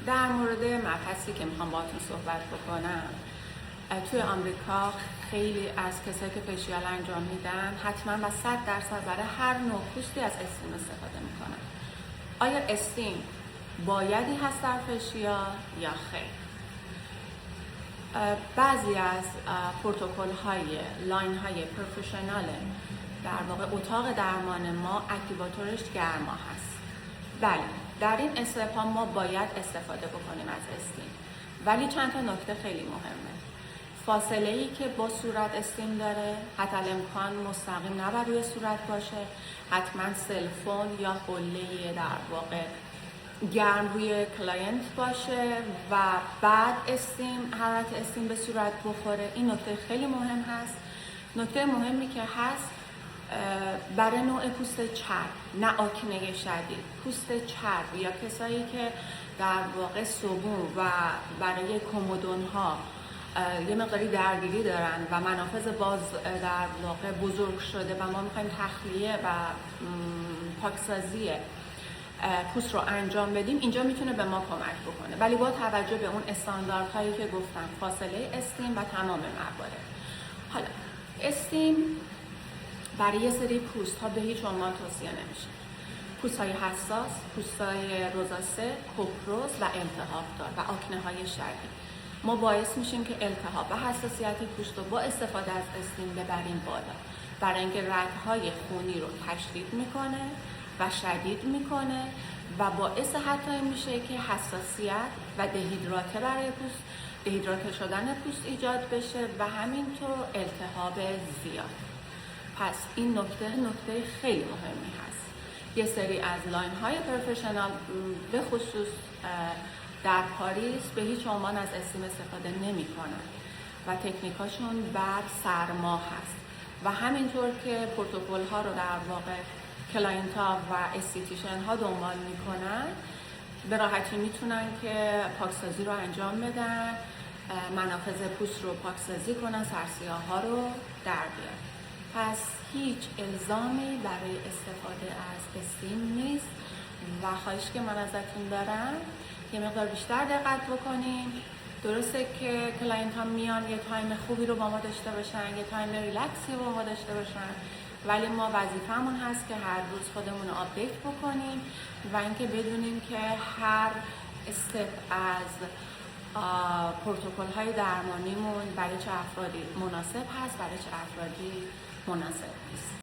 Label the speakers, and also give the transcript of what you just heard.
Speaker 1: در مورد مبحثی که میخوام باهاتون صحبت بکنم، توی آمریکا خیلی از کسایی که فشیال انجام میدن حتما و 100% برای هر نوع پوستی از استیم استفاده میکنن. آیا استیم بایدی هست در فشیال یا خیر؟ بعضی از پروتکل های لاین های پروفشنال در واقع اتاق درمان ما اکتیواتورش گرما هست. بله، در این استپ ها ما باید استفاده بکنیم از استیم، ولی چند تا نکته خیلی مهمه. فاصله ای که با صورت استیم داره حتی الامکان مستقیم نباید روی صورت باشه، حتما سلفون یا قله در واقع گرم روی کلاینت باشه و بعد حرارت استیم به صورت بخوره. این نکته خیلی مهم هست. نکته مهمی که هست برای نوع پوست چرب، نه آکنه شدید، پوست چرب یا کسایی که در واقع صبون و برای کومودون ها یه مقداری درگیری دارن و منافذ باز در واقع بزرگ شده و ما میخوایم تخلیه و پاکسازی پوست رو انجام بدیم، اینجا میتونه به ما کمک بکنه، ولی با توجه به اون استانداردهایی که گفتم، فاصله استیم و تمام موارد. حالا استیم برای یه سری پوست ها به هیچ عنوان توصیه نمیشه. پوست های حساس، پوست های روزاسه، کوپروز و التهاب دار و آکنه های شدید، ما باعث میشیم که التهاب و حساسیت پوست رو با استفاده از استیم ببریم بالا، برای اینکه رگ‌های خونی رو تشدید میکنه و شدید میکنه و باعث حتی میشه که حساسیت و دهیدراته برای پوست، دهیدراته شدن پوست ایجاد بشه و همینطور التهاب زیاد. پس این نکته خیلی مهمی هست. یه سری از لاین های پروفشنال به خصوص در پاریس به هیچ عنوان از استیم استفاده نمی کنن و تکنیکاشون بر سرما هست و همینطور که پروتکل ها رو در واقع کلاینت ها و استیتیشن ها دنبال میکنن، به راحتی میتونن که پاکسازی رو انجام بدن، منافذ پوست رو پاکسازی کنن، سرسیاه ها رو در بیارن. پس هیچ الزامی برای استفاده از استیم نیست و خواهش که من ازتون دارم یه مقدار بیشتر دقت بکنیم. درسته که کلاینت ها میان یه تایم خوبی رو با ما داشته باشن، یه تایم ریلکسی رو با ما داشته باشن، ولی ما وظیفمون هست که هر روز خودمون رو آپدیت بکنیم و اینکه بدونیم که هر استپ از پروتکل های درمانیمون برای چه افرادی مناسب هست، برای چه افرادی مناسب نیست.